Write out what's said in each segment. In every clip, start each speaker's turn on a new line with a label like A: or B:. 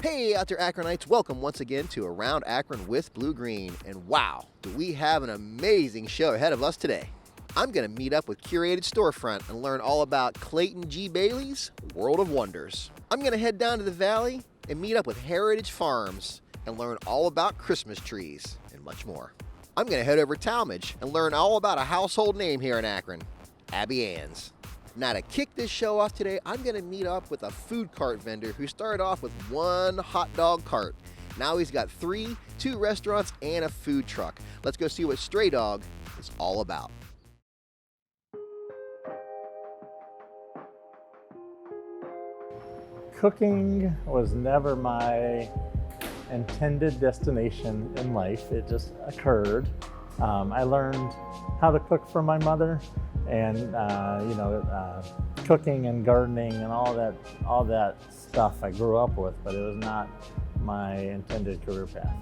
A: Hey out there Akronites, welcome once again to Around Akron with Blue Green. And wow, do we have an amazing show ahead of us today. I'm going to meet up with Curated Storefront and learn all about Clayton G. Bailey's World of Wonders. I'm going to head down to the valley and meet up with Heritage Farms and learn all about Christmas trees and much more. I'm going to head over to Talmadge and learn all about a household name here in Akron, Abbey Ann's. Now to kick this show off today, I'm going to meet up with a food cart vendor who started off with one hot dog cart. Now he's got three, 2 restaurants, and a food truck. Let's go see what Stray Dog is all about.
B: Cooking was never my intended destination in life. It just occurred. I learned how to cook from my mother, and cooking and gardening and all that stuff I grew up with, but it was not my intended career path.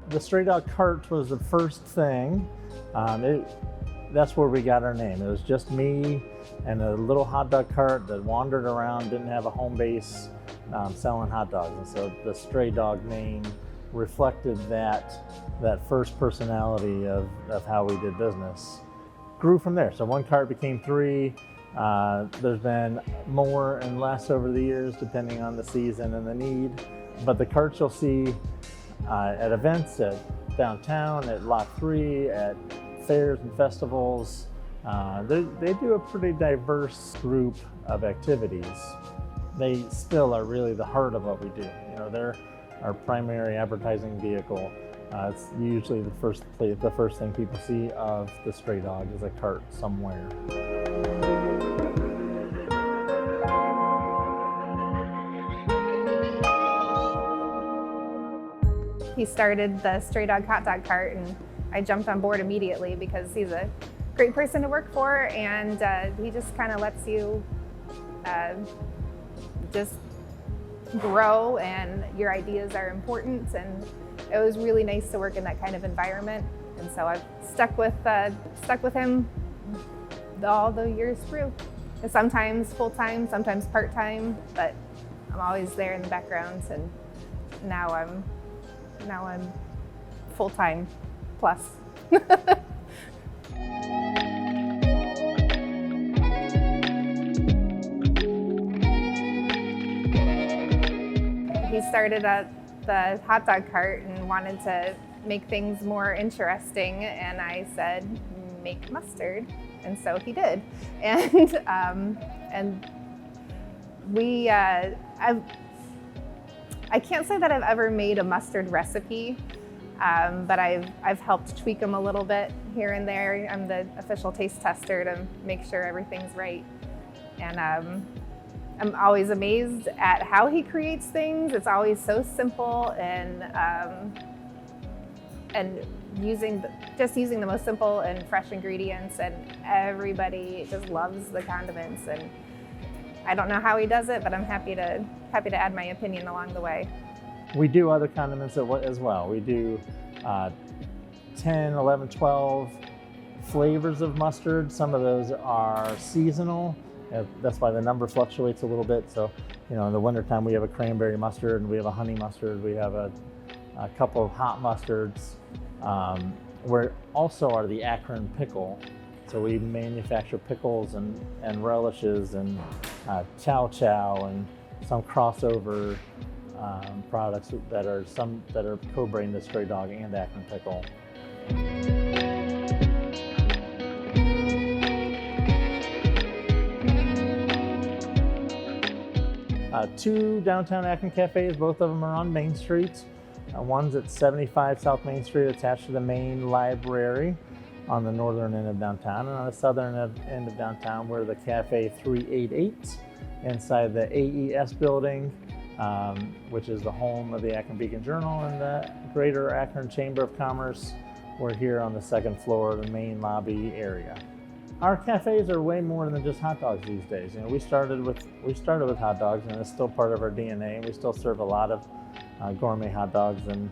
B: The Stray Dog cart was the first thing. That's where we got our name. It was just me and a little hot dog cart that wandered around, didn't have a home base, selling hot dogs. And so the Stray Dog name reflected that first personality of how we did business. Grew from there. So one cart became 3. There's been more and less over the years, depending on the season and the need. But the carts you'll see at events, at downtown, at Lot 3, at fairs and festivals. They do a pretty diverse group of activities. They still are really the heart of what we do. You know, they're our primary advertising vehicle. It's usually the first thing people see of the Stray Dog is a cart somewhere.
C: He started the Stray Dog hot dog cart, and I jumped on board immediately because he's a great person to work for, and he just kind of lets you just grow, and your ideas are important, and it was really nice to work in that kind of environment. And so I've stuck with him all the years through. And sometimes full-time, sometimes part-time, but I'm always there in the background, and now I'm full-time plus. He started at the hot dog cart and wanted to make things more interesting, and I said, make mustard, and so he did. And we, I can't say that I've ever made a mustard recipe, but I've helped tweak them a little bit here and there. I'm the official taste tester to make sure everything's right. And I'm always amazed at how he creates things. It's always so simple, and using the most simple and fresh ingredients, and everybody just loves the condiments. And I don't know how he does it, but I'm happy to add my opinion along the way.
B: We do other condiments as well. We do 10, 11, 12 flavors of mustard. Some of those are seasonal. That's why the number fluctuates a little bit. So, in the wintertime we have a cranberry mustard, and we have a honey mustard. We have a couple of hot mustards. We also are the Akron pickle. So we manufacture pickles and relishes and chow chow and some crossover products that are co-branded the Stray Dog and Akron pickle. 2 downtown Akron cafes, both of them are on Main Street. One's at 75 South Main Street, attached to the main library on the northern end of downtown. And on the southern end of downtown, we're the Cafe 388 inside the AES building, which is the home of the Akron Beacon Journal and the Greater Akron Chamber of Commerce. We're here on the 2nd floor, the main lobby area. Our cafes are way more than just hot dogs these days. We started with hot dogs, and it's still part of our DNA. We still serve a lot of gourmet hot dogs, and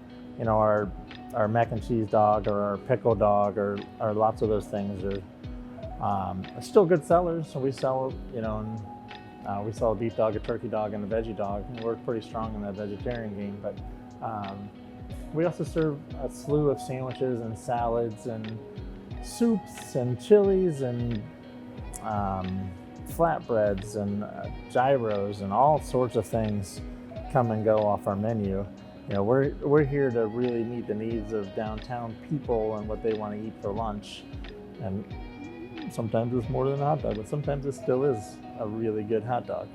B: our our mac and cheese dog or our pickle dog or lots of those things are still good sellers. So we sell, we sell a beef dog, a turkey dog, and a veggie dog. And we're pretty strong in that vegetarian game, but we also serve a slew of sandwiches and salads and soups and chilies and flatbreads and gyros and all sorts of things come and go off our menu. We're here to really meet the needs of downtown people and what they want to eat for lunch. And sometimes it's more than a hot dog, but sometimes it still is a really good hot dog.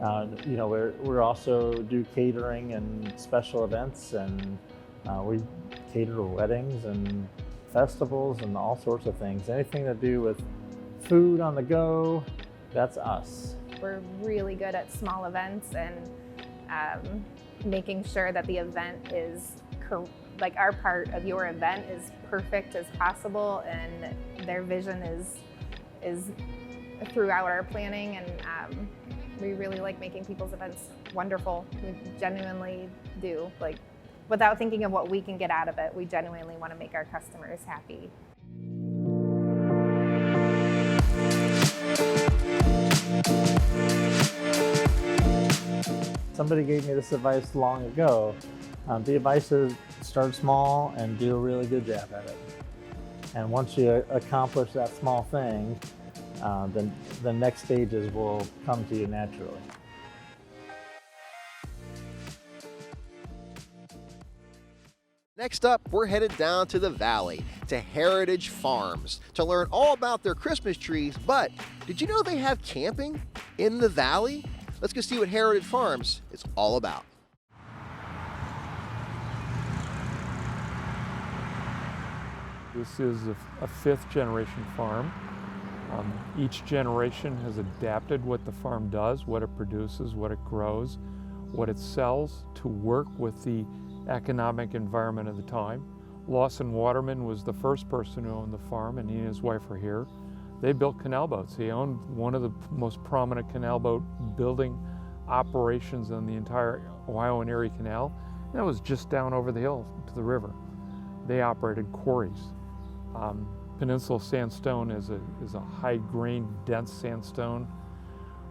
B: We're also do catering and special events, and we cater to weddings and festivals and all sorts of things. Anything to do with food on the go, that's us.
C: We're really good at small events and making sure that the event is like our part of your event is perfect as possible, and their vision is throughout our planning, and we really like making people's events wonderful. We genuinely do, like, without thinking of what we can get out of it. We genuinely want to make our customers happy.
B: Somebody gave me this advice long ago. The advice is start small and do a really good job at it. And once you accomplish that small thing, then the next stages will come to you naturally.
A: Next up, we're headed down to the valley, to Heritage Farms, to learn all about their Christmas trees. But did you know they have camping in the valley? Let's go see what Heritage Farms is all about.
D: This is a fifth generation farm. Each generation has adapted what the farm does, what it produces, what it grows, what it sells to work with the economic environment of the time. Lawson Waterman was the first person who owned the farm, and he and his wife are here. They built canal boats. He owned one of the most prominent canal boat building operations on the entire Ohio and Erie Canal. And that was just down over the hill to the river. They operated quarries. Peninsula sandstone is a high grain, dense sandstone.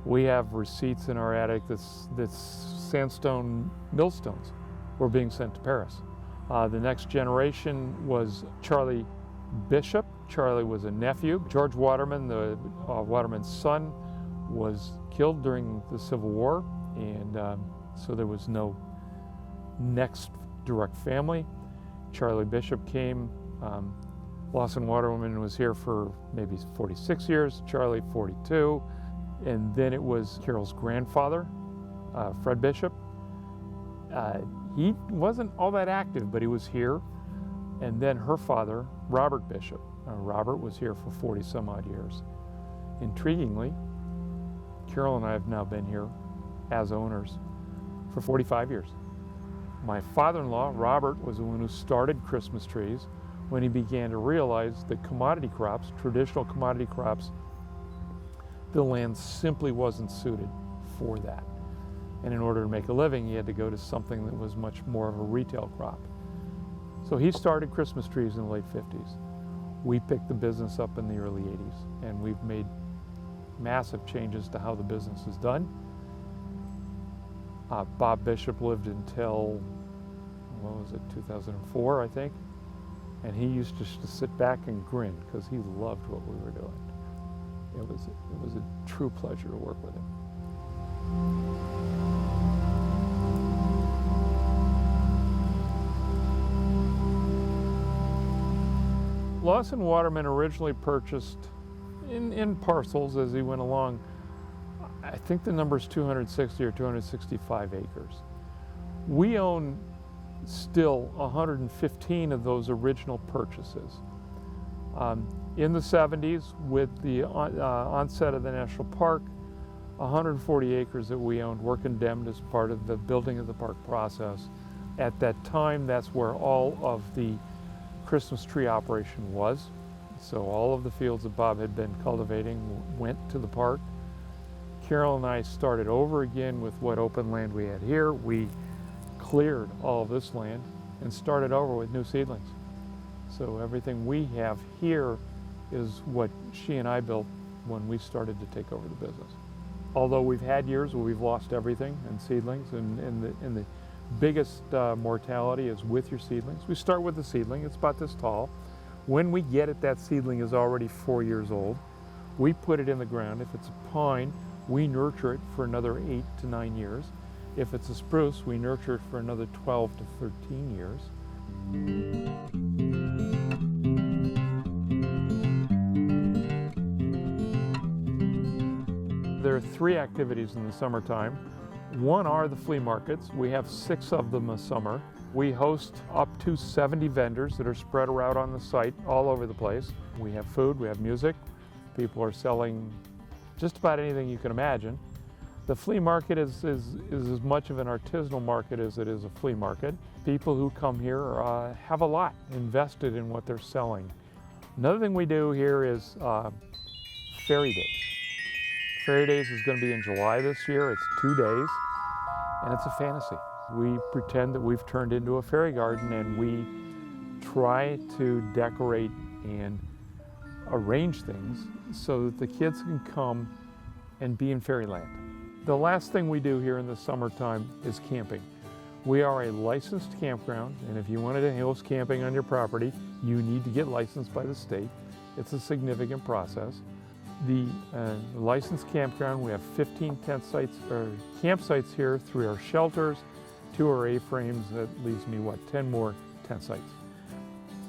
D: We have receipts in our attic that's sandstone millstones were being sent to Paris. The next generation was Charlie Bishop. Charlie was a nephew. George Waterman, the Waterman's son, was killed during the Civil War, and so there was no next direct family. Charlie Bishop came. Lawson Waterman was here for maybe 46 years, Charlie 42, and then it was Carol's grandfather, Fred Bishop. He wasn't all that active, but he was here. And then her father, Robert Bishop. Robert was here for 40 some odd years. Intriguingly, Carol and I have now been here as owners for 45 years. My father-in-law, Robert, was the one who started Christmas trees when he began to realize that commodity crops, traditional commodity crops, the land simply wasn't suited for that. And in order to make a living, he had to go to something that was much more of a retail crop. So he started Christmas trees in the late 50s. We picked the business up in the early 80s, and we've made massive changes to how the business is done. Bob Bishop lived until, 2004, I think. And he used to sit back and grin because he loved what we were doing. It was a true pleasure to work with him. Lawson Waterman originally purchased in parcels as he went along. I think the number is 260 or 265 acres. We own still 115 of those original purchases. In the 70s, with the onset of the national park, 140 acres that we owned were condemned as part of the building of the park process. At that time, that's where all of the Christmas tree operation was. So all of the fields that Bob had been cultivating went to the park. Carol and I started over again with what open land we had here. We cleared all of this land, and started over with new seedlings. So everything we have here is what she and I built when we started to take over the business. Although we've had years where we've lost everything in seedlings, and the biggest mortality is with your seedlings. We start with the seedling, it's about this tall. When we get it, that seedling is already 4 years old. We put it in the ground. If it's a pine, we nurture it for another 8 to 9 years. If it's a spruce, we nurture it for another 12 to 13 years. There are 3 activities in the summertime. One are the flea markets. We have 6 of them a summer. We host up to 70 vendors that are spread around on the site all over the place. We have food, we have music. People are selling just about anything you can imagine. The flea market is as much of an artisanal market as it is a flea market. People who come here have a lot invested in what they're selling. Another thing we do here is Fairy Days. Fairy Days is going to be in July this year. It's 2 days, and it's a fantasy. We pretend that we've turned into a fairy garden, and we try to decorate and arrange things so that the kids can come and be in fairyland. The last thing we do here in the summertime is camping. We are a licensed campground, and if you wanted to host camping on your property, you need to get licensed by the state. It's a significant process. The licensed campground, we have 15 tent sites or campsites here, 3 are shelters, 2 are A-frames. That leaves me, 10 more tent sites.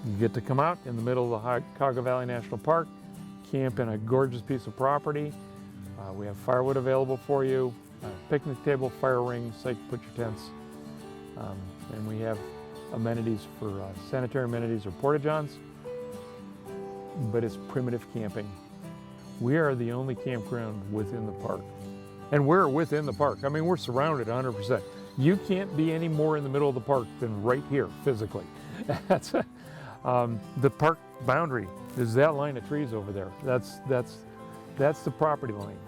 D: You get to come out in the middle of the Cuyahoga Valley National Park, camp in a gorgeous piece of property. We have firewood available for you, picnic table, fire ring, site to put your tents. And we have amenities for sanitary amenities or porta-johns, but it's primitive camping. We are the only campground within the park. And we're within the park. I mean, we're surrounded 100%. You can't be any more in the middle of the park than right here, physically. That's the park boundary is that line of trees over there. That's the property line.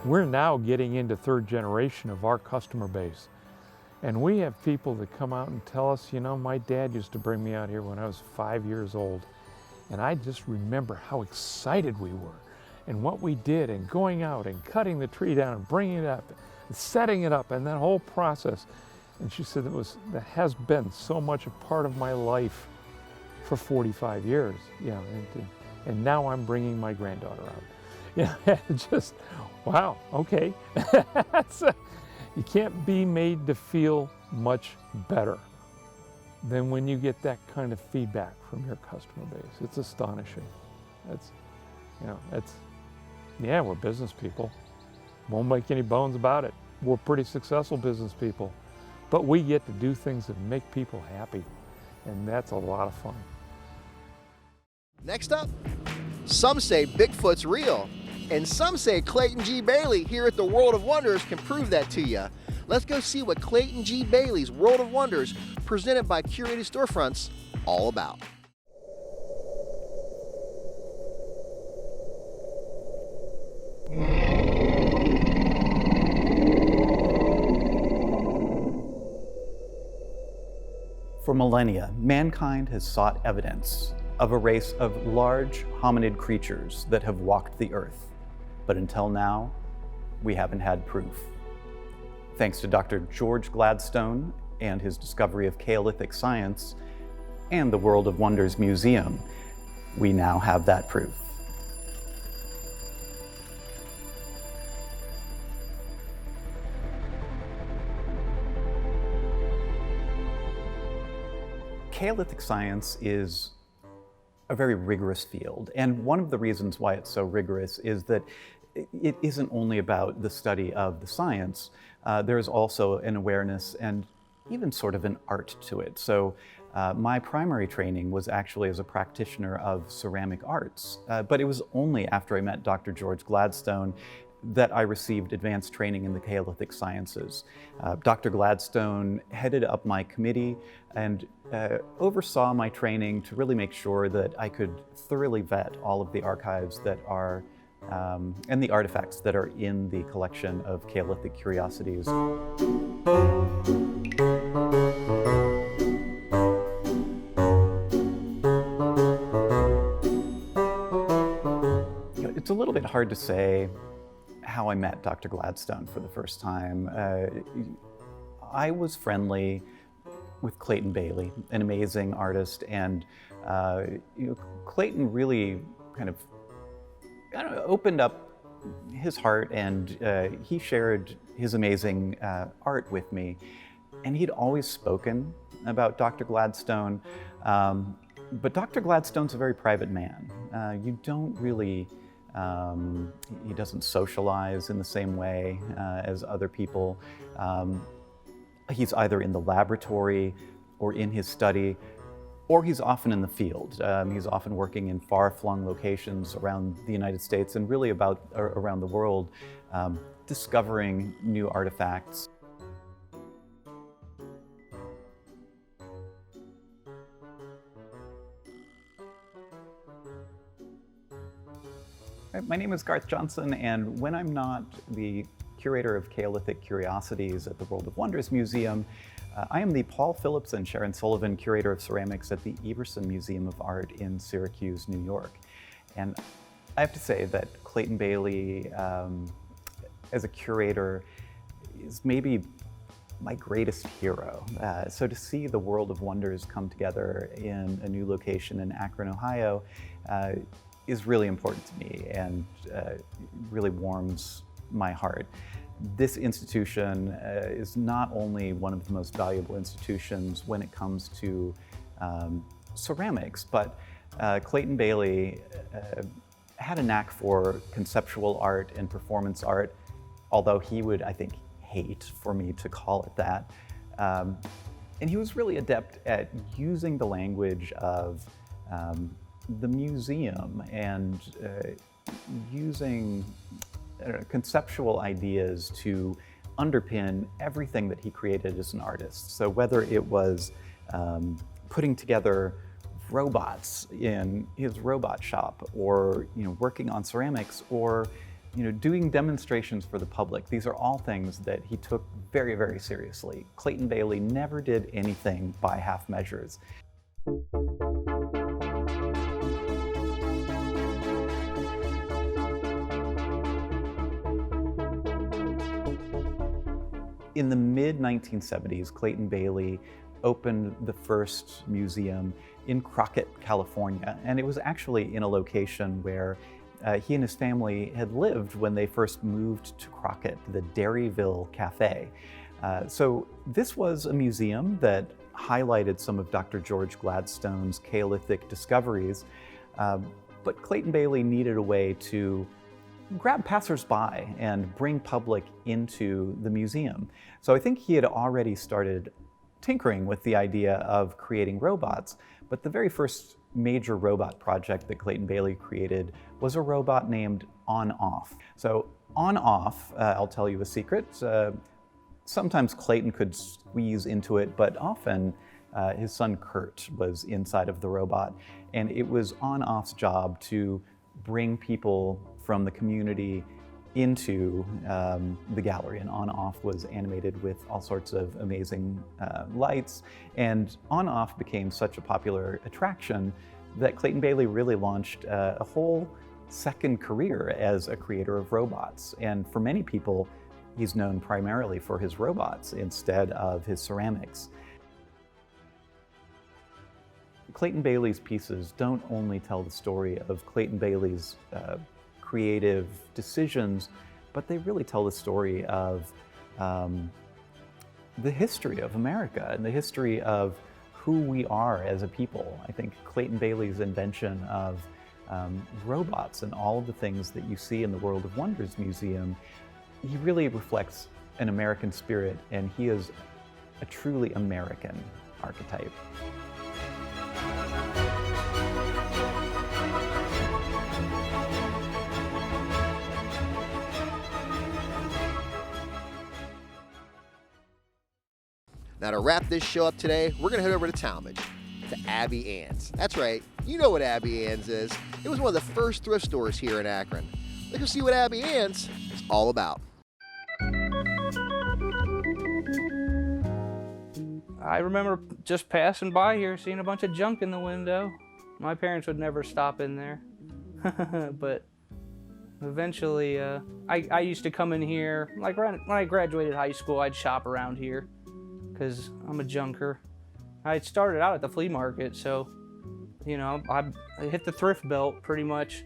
D: We're now getting into 3rd generation of our customer base. And we have people that come out and tell us, my dad used to bring me out here when I was 5 years old. And I just remember how excited we were and what we did, and going out and cutting the tree down and bringing it up and setting it up, and that whole process. And she said that has been so much a part of my life for 45 years. And now I'm bringing my granddaughter out. Just, wow, okay. You can't be made to feel much better than when you get that kind of feedback from your customer base. It's astonishing. We're business people. Won't make any bones about it. We're pretty successful business people, but we get to do things that make people happy, and that's a lot of fun.
A: Next up, some say Bigfoot's real, and some say Clayton G. Bailey here at the World of Wonders can prove that to you. Let's go see what Clayton G. Bailey's World of Wonders, presented by Curated Storefronts, all about.
E: For millennia, mankind has sought evidence of a race of large hominid creatures that have walked the earth. But until now, we haven't had proof. Thanks to Dr. George Gladstone and his discovery of Paleolithic science and the World of Wonders Museum, we now have that proof. Paleolithic science is a very rigorous field, and one of the reasons why it's so rigorous is that it isn't only about the study of the science. There is also an awareness and even sort of an art to it. So my primary training was actually as a practitioner of ceramic arts, but it was only after I met Dr. George Gladstone that I received advanced training in the Paleolithic sciences. Dr. Gladstone headed up my committee and oversaw my training to really make sure that I could thoroughly vet all of the archives that are and the artifacts that are in the collection of Paleolithic curiosities. It's a little bit hard to say how I met Dr. Gladstone for the first time. I was friendly with Clayton Bailey, an amazing artist, and Clayton really kind of opened up his heart, and he shared his amazing art with me. And he'd always spoken about Dr. Gladstone, but Dr. Gladstone's a very private man. You don't really, he doesn't socialize in the same way as other people. He's either in the laboratory or in his study, or he's often in the field. He's often working in far-flung locations around the United States and really around the world, discovering new artifacts. My name is Garth Johnson, and when I'm not the curator of Paleolithic Curiosities at the World of Wonders Museum, I am the Paul Phillips and Sharon Sullivan Curator of Ceramics at the Everson Museum of Art in Syracuse, New York. And I have to say that Clayton Bailey, as a curator, is maybe my greatest hero. So to see the World of Wonders come together in a new location in Akron, Ohio, is really important to me and really warms my heart. This institution is not only one of the most valuable institutions when it comes to ceramics, but Clayton Bailey had a knack for conceptual art and performance art, although he would, I think, hate for me to call it that. And he was really adept at using the language of the museum and using conceptual ideas to underpin everything that he created as an artist. So whether it was putting together robots in his robot shop, or working on ceramics, or doing demonstrations for the public, these are all things that he took very, very seriously. Clayton Bailey never did anything by half measures. In the mid-1970s, Clayton Bailey opened the first museum in Crockett, California. And it was actually in a location where he and his family had lived when they first moved to Crockett, the Dairyville Cafe. So this was a museum that highlighted some of Dr. George Gladstone's Paleolithic discoveries, but Clayton Bailey needed a way to grab passersby and bring public into the museum. So I think he had already started tinkering with the idea of creating robots, but the very first major robot project that Clayton Bailey created was a robot named On-Off. So On-Off, I'll tell you a secret, sometimes Clayton could squeeze into it, but often his son Kurt was inside of the robot, and it was On-Off's job to bring people from the community into the gallery. And On-Off was animated with all sorts of amazing lights. And On-Off became such a popular attraction that Clayton Bailey really launched a whole second career as a creator of robots. And for many people, he's known primarily for his robots instead of his ceramics. Clayton Bailey's pieces don't only tell the story of Clayton Bailey's creative decisions, but they really tell the story of the history of America and the history of who we are as a people. I think Clayton Bailey's invention of robots and all of the things that you see in the World of Wonders Museum, he really reflects an American spirit, and he is a truly American archetype.
A: Now to wrap this show up today, we're gonna head over to Talmadge, to Abbey Ann's. That's right, you know what Abbey Ann's is. It was one of the first thrift stores here in Akron. Let's go see what Abbey Ann's is all about.
F: I remember just passing by here, seeing a bunch of junk in the window. My parents would never stop in there. But eventually, I used to come in here, like when I graduated high school, I'd shop around here because I'm a junker. I started out at the flea market, so, you know, I hit the thrift belt pretty much.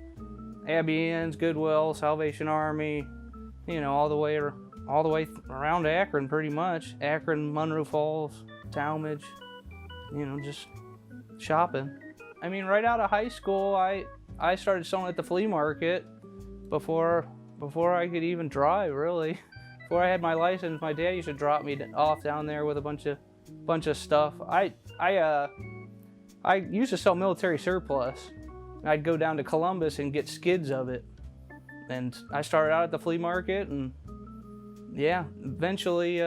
F: Abbey Ann's, Goodwill, Salvation Army, you know, all the way around Akron pretty much. Akron, Monroe Falls, Talmadge, you know, just shopping. I mean, right out of high school, I started selling at the flea market before I could even drive, really. Before I had my license, my dad used to drop me off down there with a bunch of stuff. I used to sell military surplus. I'd go down to Columbus and get skids of it. And I started out at the flea market, and yeah, eventually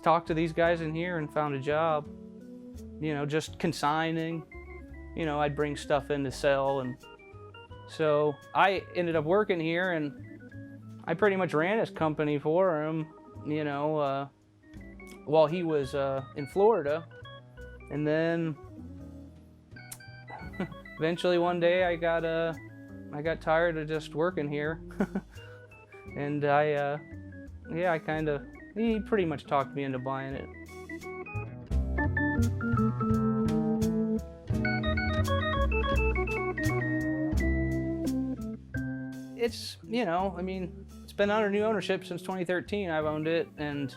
F: talked to these guys in here and found a job. You know, just consigning. You know, I'd bring stuff in to sell, and so I ended up working here, and I pretty much ran his company for him, you know, while he was in Florida. And then eventually one day I got tired of just working here. And he pretty much talked me into buying it. It's, you know, I mean, it's been under new ownership since 2013. I've owned it, and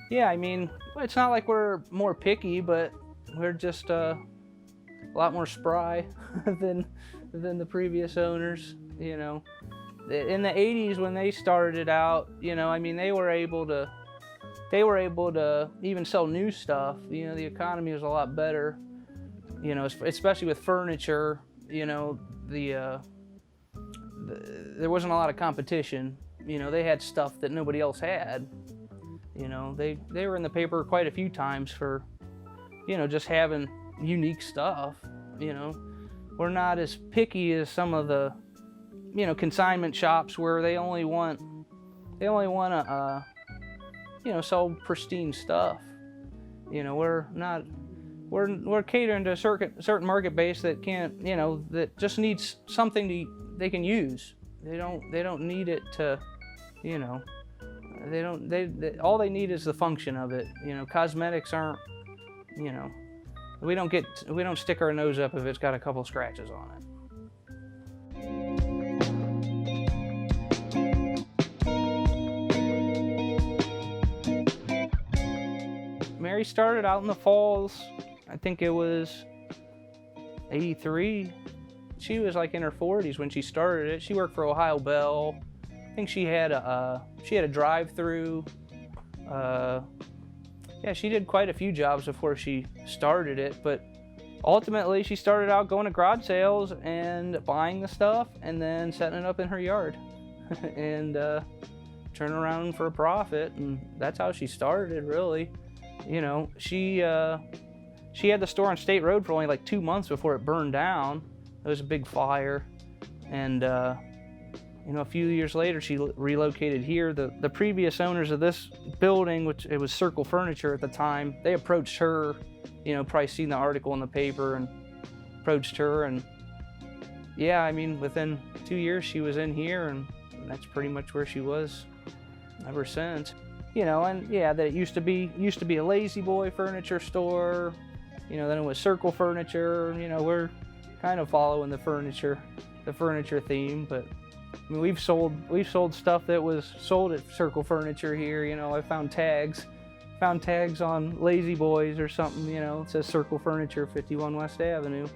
F: yeah, I mean, it's not like we're more picky, but we're just a lot more spry than the previous owners, you know. In the 80s when they started out, you know, I mean, they were able to even sell new stuff. You know, the economy was a lot better, you know, especially with furniture. You know, there wasn't a lot of competition. You know, they had stuff that nobody else had. You know, they were in the paper quite a few times for, you know, just having unique stuff. You know, we're not as picky as some of the, you know, consignment shops where they only want to, you know, sell pristine stuff. You know, we're catering to a certain market base that can't, you know, that just needs something they can use. They don't need it to, you know, all they need is the function of it. You know, cosmetics aren't, you know, we don't stick our nose up if it's got a couple scratches on it. Mary started out in the Falls. I think it was 83. She was like in her 40s when she started it. She worked for Ohio Bell. I think she had a drive-through. Yeah, she did quite a few jobs before she started it, but ultimately she started out going to garage sales and buying the stuff and then setting it up in her yard and turning around for a profit, and that's how she started, really. You know, she had the store on State Road for only like 2 months before it burned down. It was a big fire, and you know, a few years later she relocated here. The previous owners of this building, which it was Circle Furniture at the time, they approached her, you know, probably seen the article in the paper and approached her, and yeah, I mean, within 2 years she was in here, and that's pretty much where she was ever since. You know, and yeah, that it used to be a Lazy Boy furniture store. You know, then it was Circle Furniture. You know, we're kind of following the furniture theme, but I mean, we've sold stuff that was sold at Circle Furniture here. You know, I found tags on Lazy Boys or something. You know, it says Circle Furniture, 51 West Avenue.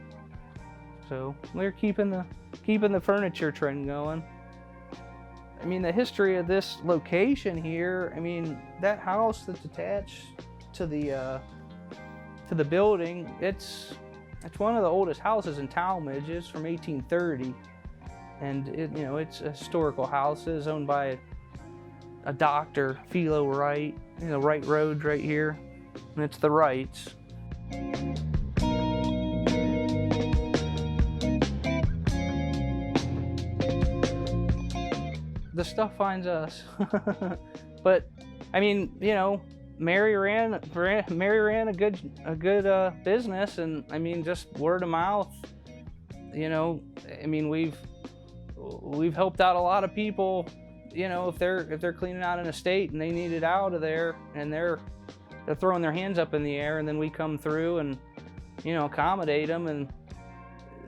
F: So we're keeping the furniture trend going. I mean, the history of this location here, I mean, that house that's attached to the building, it's one of the oldest houses in Talmadge. It's from 1830, and you know, it's a historical house. It is owned by a doctor, Philo Wright. You know, Wright Road right here, and it's the Wrights. the stuff finds us. But I mean, you know, Mary ran a good business, and I mean, just word of mouth. You know, I mean, we've helped out a lot of people. You know, if they're cleaning out an estate and they need it out of there, and they're throwing their hands up in the air, and then we come through and, you know, accommodate them, and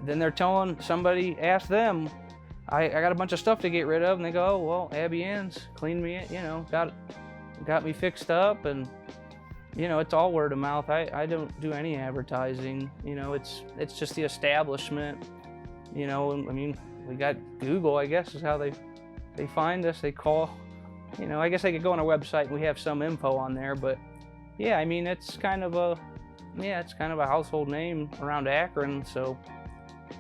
F: then they're telling somebody, ask them, I got a bunch of stuff to get rid of, and they go, oh, well, Abbey Ann's cleaned me, you know, got me fixed up, and, you know, it's all word of mouth. I don't do any advertising, you know, it's just the establishment, you know. I mean, we got Google, I guess, is how they find us. They call, you know, I guess they could go on our website and we have some info on there, but yeah, I mean, it's kind of a household name around Akron, so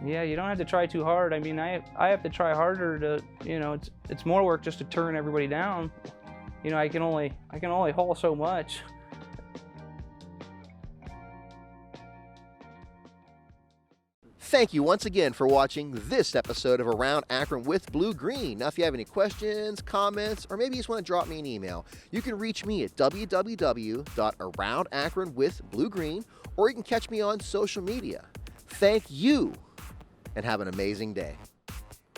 F: yeah, you don't have to try too hard. I mean, I have to try harder to, you know, it's more work just to turn everybody down. You know, I can only haul so much.
A: Thank you once again for watching this episode of Around Akron with Blue Green. Now, if you have any questions, comments, or maybe you just want to drop me an email, you can reach me at www.aroundakronwithbluegreen, or you can catch me on social media. Thank you, and have an amazing day.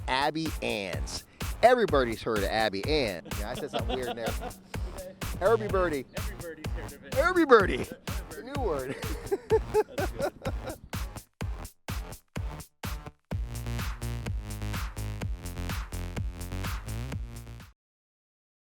A: Abbey Ann's. Everybody's heard of Abbey Ann. Yeah, I said something weird there. Everybody.
G: Everybody's heard of it.
A: Everybody. It's a new word.
G: That's good.